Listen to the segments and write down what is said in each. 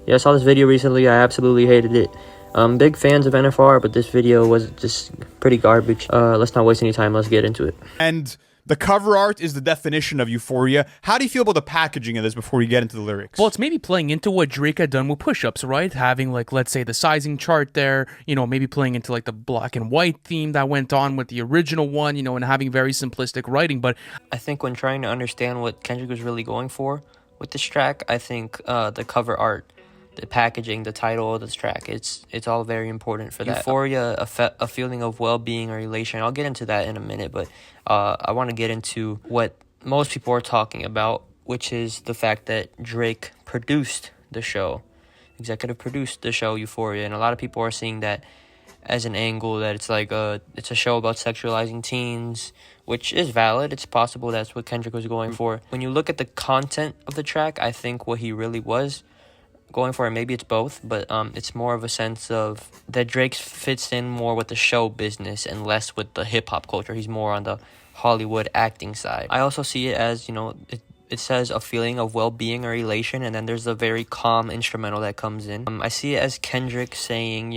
Yeah, I saw this video recently. I absolutely hated it. Big fans of NFR, but this video was just pretty garbage. Let's not waste any time. Let's get into it. And the cover art is the definition of Euphoria. How do you feel about the packaging of this before we get into the lyrics? Well, it's maybe playing into what Drake had done with push-ups, right? Having, like, let's say the sizing chart there, maybe playing into, like, the black and white theme that went on with the original one, and having very simplistic writing. But I think when trying to understand what Kendrick was really going for with this track, I think the cover art, the packaging, the title of this track, it's all very important for that. Euphoria, a feeling of well-being or elation. I'll get into that in a minute, but I want to get into what most people are talking about, which is the fact that Drake produced the show, executive produced the show Euphoria, and a lot of people are seeing that as an angle that it's like it's a show about sexualizing teens, which is valid. It's possible that's what Kendrick was going for. When you look at the content of the track, I think what he really was going for, and maybe it's both, but it's more of a sense of that Drake fits in more with the show business and less with the hip-hop culture. He's more on the Hollywood acting side. I also see it as, it says a feeling of well-being or elation, and then there's a very calm instrumental that comes in. I see it as Kendrick saying,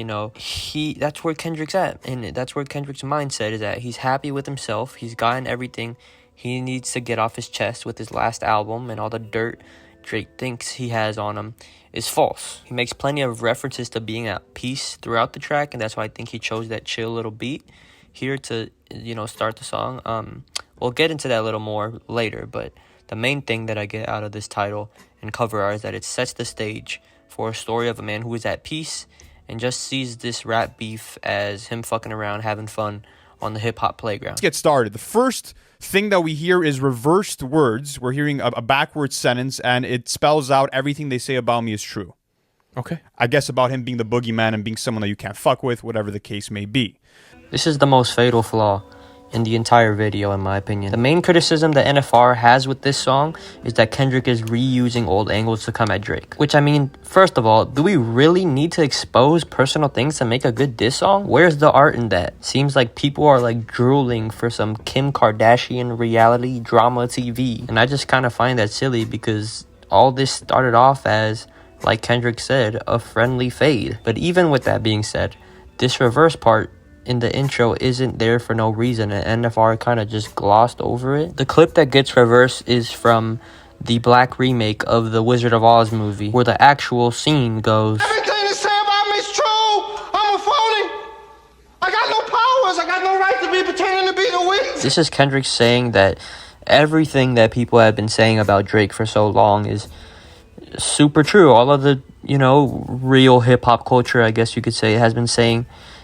that's where Kendrick's at, and that's where Kendrick's mindset is at. He's happy with himself. He's gotten everything he needs to get off his chest with his last album, and all the dirt Drake thinks he has on him is false. He makes plenty of references to being at peace throughout the track, and that's why I think he chose that chill little beat here to, start the song. We'll get into that a little more later, but the main thing that I get out of this title and cover art is that it sets the stage for a story of a man who is at peace and just sees this rap beef as him fucking around, having fun on the hip-hop playground. Let's get started. The first thing that we hear is reversed words. We're hearing a backwards sentence, and it spells out everything they say about me is true. Okay. I guess about him being the boogeyman and being someone that you can't fuck with, whatever the case may be. This is the most fatal flaw in the entire video, in my opinion. The main criticism that NFR has with this song is that Kendrick is reusing old angles to come at Drake. Which, I mean, first of all, do we really need to expose personal things to make a good diss song? Where's the art in that? Seems like people are like drooling for some Kim Kardashian reality drama TV. And I just kind of find that silly because all this started off as, like Kendrick said, a friendly fade. But even with that being said, this reverse part in the intro isn't there for no reason, and NFR kind of just glossed over it. The clip that gets reversed is from the black remake of the Wizard of Oz movie, where the actual scene goes, "Everything they say about me is true. I'm a phony. I got no powers. I got no right to be pretending to be the wizard." This is Kendrick saying that everything that people have been saying about Drake for so long is super true. All of the, real hip-hop culture, I guess you could say,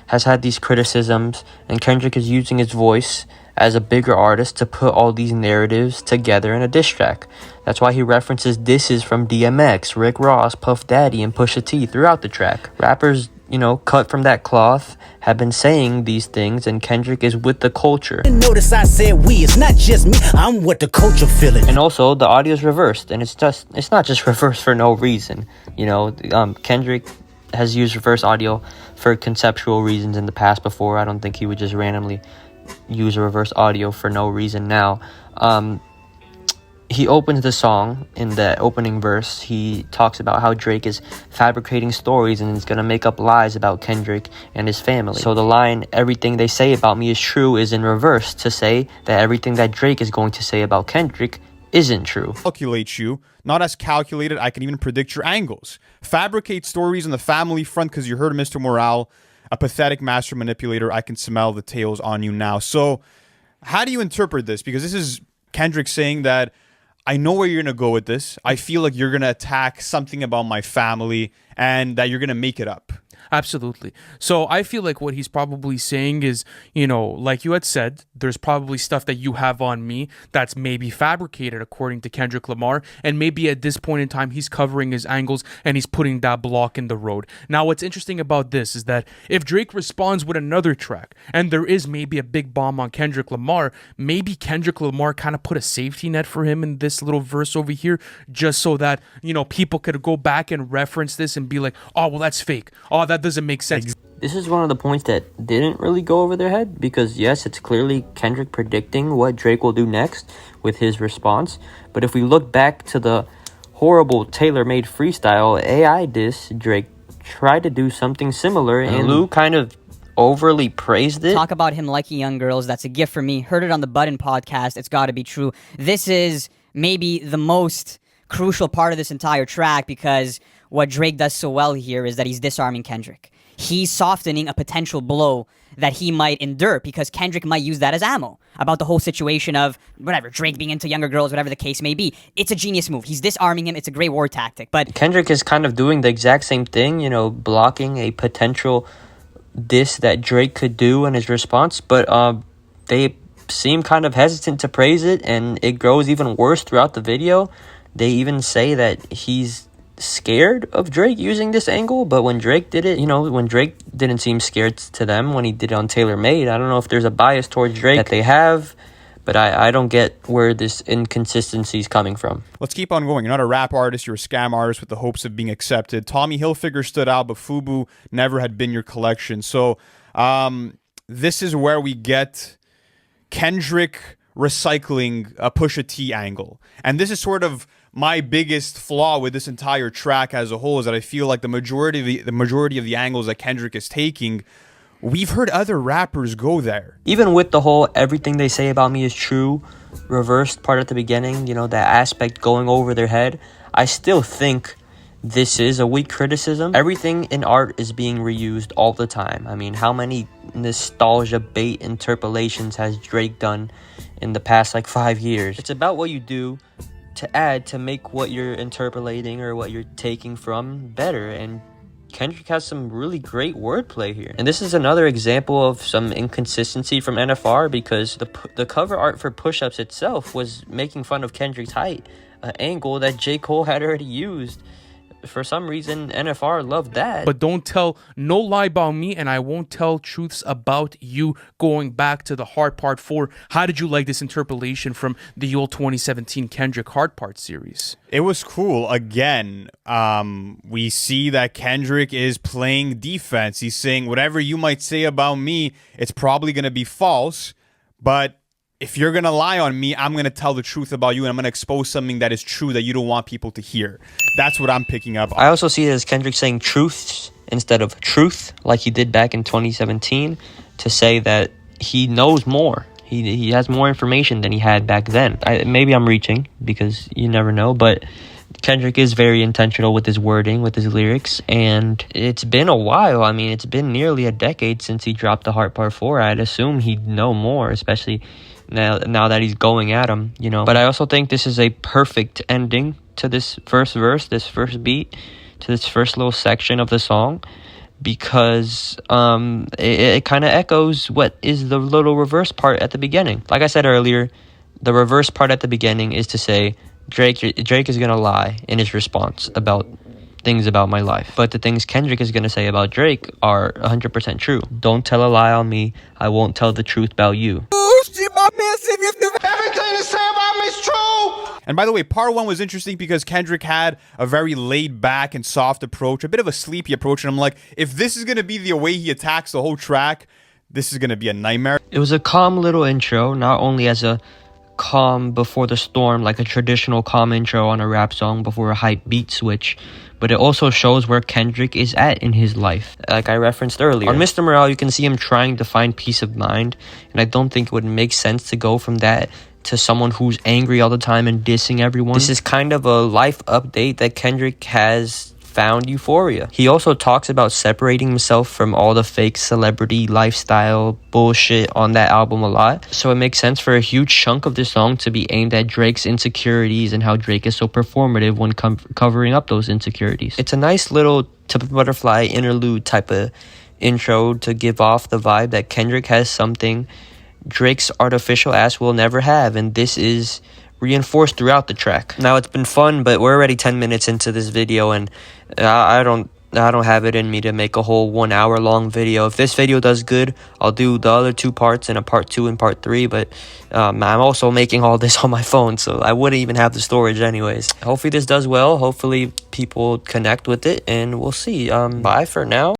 has had these criticisms, and Kendrick is using his voice as a bigger artist to put all these narratives together in a diss track. That's why he references disses from DMX, Rick Ross, Puff Daddy, and Pusha T throughout the track. Rappers, cut from that cloth have been saying these things, and Kendrick is with the culture. Notice I said we, it's not just me, I'm what the culture feeling. And also, the audio is reversed, and it's not just reversed for no reason. Kendrick has used reverse audio for conceptual reasons in the past before. I don't think he would just randomly use a reverse audio for no reason now. He opens the song in the opening verse. He talks about how Drake is fabricating stories and is going to make up lies about Kendrick and his family. So the line, "everything they say about me is true," is in reverse to say that everything that Drake is going to say about Kendrick isn't true. Calculate you. Not as calculated, I can even predict your angles. Fabricate stories on the family front because you heard Mr. Morale, a pathetic master manipulator. I can smell the tails on you now. So how do you interpret this? Because this is Kendrick saying that I know where you're going to go with this. I feel like you're going to attack something about my family and that you're going to make it up. Absolutely. So I feel like what he's probably saying is, like you had said, there's probably stuff that you have on me that's maybe fabricated according to Kendrick Lamar. And maybe at this point in time, he's covering his angles and he's putting that block in the road. Now, what's interesting about this is that if Drake responds with another track and there is maybe a big bomb on Kendrick Lamar, maybe Kendrick Lamar kind of put a safety net for him in this little verse over here, just so that, people could go back and reference this and be like, oh, well, that's fake. Oh, that doesn't make sense. This is one of the points that didn't really go over their head because, yes, it's clearly Kendrick predicting what Drake will do next with his response. But if we look back to the horrible tailor-made freestyle AI diss, Drake tried to do something similar, and Lou kind of overly praised it. Talk about him liking young girls. That's a gift for me. Heard it on the Button podcast. It's got to be true. This is maybe the most crucial part of this entire track, because what Drake does so well here is that he's disarming Kendrick. He's softening a potential blow that he might endure, because Kendrick might use that as ammo about the whole situation of whatever, Drake being into younger girls, whatever the case may be. It's a genius move. He's disarming him. It's a great war tactic. But Kendrick is kind of doing the exact same thing, you know, blocking a potential diss that Drake could do in his response. But they seem kind of hesitant to praise it, and it grows even worse throughout the video. They even say that he's scared of Drake using this angle, but when Drake did it, you know, when Drake didn't seem scared to them when he did it on Tailor Made. I don't know if there's a bias towards Drake that they have, but I don't get where this inconsistency is coming from. Let's keep on going. You're not a rap artist, you're a scam artist with the hopes of being accepted. Tommy Hilfiger stood out, but FUBU never had been your collection. So this is where we get Kendrick recycling a Pusha T angle. And this is sort of my biggest flaw with this entire track as a whole, is that I feel like the majority of the angles that Kendrick is taking, we've heard other rappers go there. Even with the whole everything they say about me is true reversed part at the beginning, you know, that aspect going over their head, I still think this is a weak criticism. Everything in art is being reused all the time. I mean, how many nostalgia bait interpolations has Drake done in the past like 5 years? It's about what you do to add to make what you're interpolating or what you're taking from better, and Kendrick has some really great wordplay here. And this is another example of some inconsistency from NFR, because the cover art for Push-Ups itself was making fun of Kendrick's height, an angle that J. Cole had already used. For some reason, NFR loved that. But don't tell no lie about me, and I won't tell truths about you. Going back to the Hard Part 4, how did you like this interpolation from the old 2017 Kendrick Hard Part series? It was cool. Again, we see that Kendrick is playing defense. He's saying, whatever you might say about me, it's probably going to be false, but if you're going to lie on me, I'm going to tell the truth about you, and I'm going to expose something that is true that you don't want people to hear. That's what I'm picking up on. I also see it as Kendrick saying truths instead of truth, like he did back in 2017, to say that he knows more. He has more information than he had back then. Maybe I'm reaching, because you never know, but Kendrick is very intentional with his wording, with his lyrics, and it's been a while. I mean, it's been nearly a decade since he dropped the Heart Part 4. I'd assume he'd know more, especially now that he's going at him, you know. But I also think this is a perfect ending to this first verse, this first beat, to this first little section of the song, because it kind of echoes what is the little reverse part at the beginning. Like I said earlier, the reverse part at the beginning is to say Drake is gonna lie in his response about things about my life, but the things Kendrick is gonna say about Drake are 100% true. Don't tell a lie on me, I won't tell the truth about you. Everything they say about me is true. And by the way, part 1 was interesting because Kendrick had a very laid back and soft approach, a bit of a sleepy approach, and I'm like, if this is going to be the way he attacks the whole track, this is going to be a nightmare. It was a calm little intro, not only as a calm before the storm, like a traditional calm intro on a rap song before a hype beat switch, but it also shows where Kendrick is at in his life, like I referenced earlier. On Mr. Morale, you can see him trying to find peace of mind, and I don't think it would make sense to go from that to someone who's angry all the time and dissing everyone. This is kind of a life update that Kendrick has found Euphoria. He also talks about separating himself from all the fake celebrity lifestyle bullshit on that album a lot. So it makes sense for a huge chunk of this song to be aimed at Drake's insecurities and how Drake is so performative when covering up those insecurities. It's a nice little To Pimp a Butterfly interlude type of intro to give off the vibe that Kendrick has something Drake's artificial ass will never have, and this is reinforced throughout the track. Now, it's been fun, but we're already 10 minutes into this video, and I don't have it in me to make a whole 1 hour long video. If this video does good, I'll do the other 2 parts and a part 2 and part 3, but I'm also making all this on my phone, so I wouldn't even have the storage anyways. Hopefully this does well. Hopefully people connect with it, and we'll see. Bye for now.